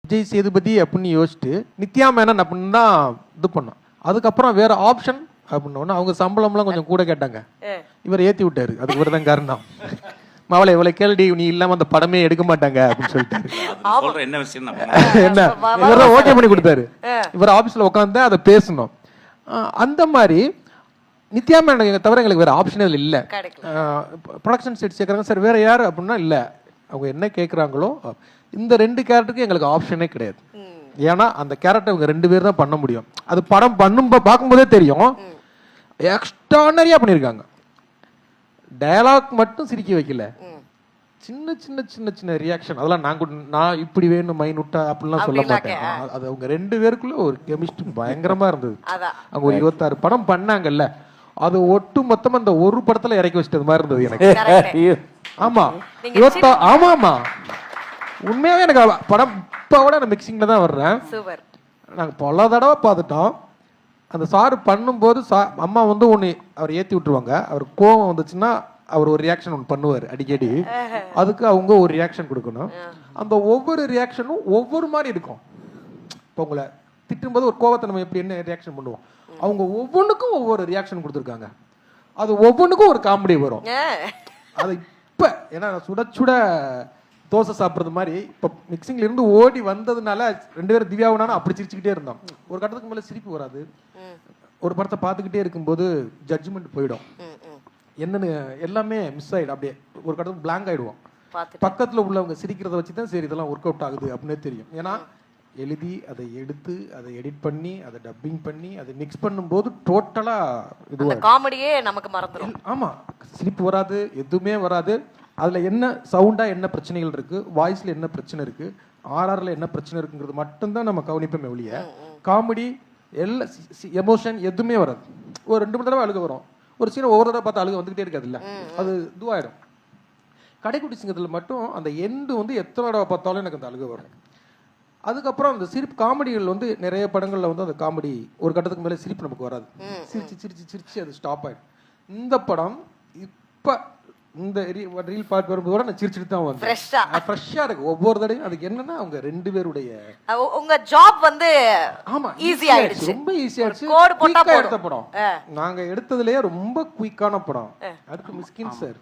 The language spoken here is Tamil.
விஜய் சேதுபதி அப்படின்னு யோசிச்சுட்டு நித்யா மேனன் அப்படின்னு தான் இது பண்ணோம். அதுக்கப்புறம் வேற ஆப்ஷன் அப்படின்னு அவங்க சம்பளம்லாம் கொஞ்சம் கூட கேட்டாங்க. இவர் ஏத்தி விட்டாரு. அதுக்கு இவர் தான் காரணம். மாவளை இவ்வளவு கேள்வி நீ இல்லாம அந்த படமே எடுக்க மாட்டாங்க அப்படின்னு சொல்லிட்டாரு. என்ன விஷயம் என்ன இவர் ஓகே பண்ணி கொடுத்தாரு. இவர் ஆபீஸ்ல உட்காந்து அதை பேசணும். அந்த மாதிரி நித்யா மேனன் தவிர எங்களுக்கு வேற ஆப்ஷனே இல்லை. ப்ரொடக்ஷன் செட் சேர்க்குறாங்க சார் வேற யாரு அப்படின்னா இல்லை, அவங்க என்ன கேட்குறாங்களோ இந்த 2 கேரக்டருக்கு எங்களுக்கு ஆப்ஷனே கிடையாது. ஏன்னா அந்த கேரக்டர் இவங்க 2 பேர் தான் பண்ண முடியும். அது படம் பார்க்கும்போதே தெரியும். எக்ஸ்ட்ரானரியா பண்ணியிருக்காங்க. டயலாக் மட்டும் சிரிக்க வைக்கல, சின்ன சின்ன சின்ன சின்ன ரியாக்ஷன் அதெல்லாம் நான் இப்படி வேணும் மைனூட்டா அப்படிலாம் சொல்ல மாட்டேன். அது அவங்க 2 பேருக்குள்ள ஒரு கெமிஸ்ட்ரி பயங்கரமா இருந்தது. அவங்க ஒரு 26 படம் பண்ணாங்கல்ல, அது ஒட்டு மொத்தமா அந்த ஒரு படத்துல இறக்கி வச்சிட்டது மாதிரி இருந்தது எனக்கு. ஆமா ஆமா உண்மையாவே எனக்கு படம் இப்ப கூட நான் மிக்சிங்ல தான் வர்றேன். நாங்க பல தடவை பார்த்துட்டோம். அந்த சார் பண்ணும்போது அம்மா வந்து ஒன்று அவர் ஏற்றி விட்டுருவாங்க. அவர் கோவம் வந்துச்சுன்னா அவர் ஒரு ரியாக்ஷன் ஒன்று பண்ணுவார் அடிக்கடி. அதுக்கு அவங்க ஒரு ரியாக்ஷன் கொடுக்கணும். அந்த ஒவ்வொரு ரியாக்ஷனும் ஒவ்வொரு மாதிரி இருக்கும். இப்போ உங்களை திட்டும்போது ஒரு கோவத்தை நம்ம எப்படி என்ன ரியாக்ஷன் பண்ணுவோம், அவங்க ஒவ்வொன்றுக்கும் ஒவ்வொரு ரியாக்ஷன் கொடுத்துருக்காங்க. அது ஒவ்வொன்றுக்கும் ஒரு காமெடி வரும். அது இப்போ ஏன்னா சுட சுட தோசை சாப்பிட்றது மாதிரி இப்போ மிக்சிங்ல இருந்து ஓடி வந்ததுனால 2 பேரும் திவ்யாவுனாலும் அப்படி சிரிச்சுக்கிட்டே இருந்தோம். ஒரு கட்டத்துக்கு மேலே சிரிப்பு வராது. ஒரு படத்தை பார்த்துக்கிட்டே இருக்கும்போது ஜட்ஜ்மெண்ட் போயிடும். என்னன்னு எல்லாமே மிஸ் ஆயிடும். அப்படியே ஒரு கட்டத்துக்கு பிளாங்க் ஆயிடுவோம். பக்கத்துல உள்ளவங்க சிரிக்கிறத வச்சு தான் சரி இதெல்லாம் ஒர்க் அவுட் ஆகுது அப்படின்னே தெரியும். ஏன்னா எழுதி அதை எடுத்து அதை எடிட் பண்ணி அதை டப்பிங் பண்ணி அதை மிக்ஸ் பண்ணும்போது டோட்டலா இது காமெடியே நமக்கு மறந்துடும். ஆமா சிரிப்பு வராது, எதுவுமே வராது. அதுல என்ன சவுண்டா என்ன பிரச்சனைகள் இருக்கு, வாய்ஸ்ல என்ன பிரச்சனை இருக்கு, ஆர்ஆர்ல என்ன பிரச்சனை இருக்குங்கிறது மட்டும்தான் நம்ம கவனிப்போமே ஒழிய காமெடி எல்லா எமோஷன் எதுவுமே வராது. ஒரு 2 3 தடவை அழுக வரும். ஒரு சீனை ஒவ்வொரு தடவை பார்த்து அழுக வந்துகிட்டே இருக்காது இல்ல, அது இதுவாயிடும். கடைக்குட்டி சிங்கத்துல மட்டும் அந்த எண்டு வந்து எத்தனை தடவை பார்த்தாலும் எனக்கு அந்த அழுக வரும். அதுக்கப்புறம் அந்த சிரிப்பு காமெடிகள் வந்து நிறைய படங்கள்ல வந்து அந்த காமெடி ஒரு கட்டத்துக்கு மேலே சிரிப்பு நமக்கு வராது. சிரிச்சு சிரிச்சு சிரிச்சு அது ஸ்டாப் ஆயிடும். இந்த படம் இப்ப இந்த ரீல் பார்ட் வரும்போது நான் சிரிச்சிட்டு தான் வந்தேன். ஃப்ரெஷ்ஷா இருக்கு ஒவ்வொரு தடவையும். அதுக்கு என்னன்னா அவங்க 2 பேருடைய உங்க ஜாப் வந்து ஆமா ஈஸி ஆயிடுச்சு, ரொம்ப ஈஸி ஆயிடுச்சு. கோட் போட்டா எடுத்த படம் நாங்க எடுத்ததுலயே ரொம்ப குயிக்கான படம். அடுத்து மிஸ்கின் சார்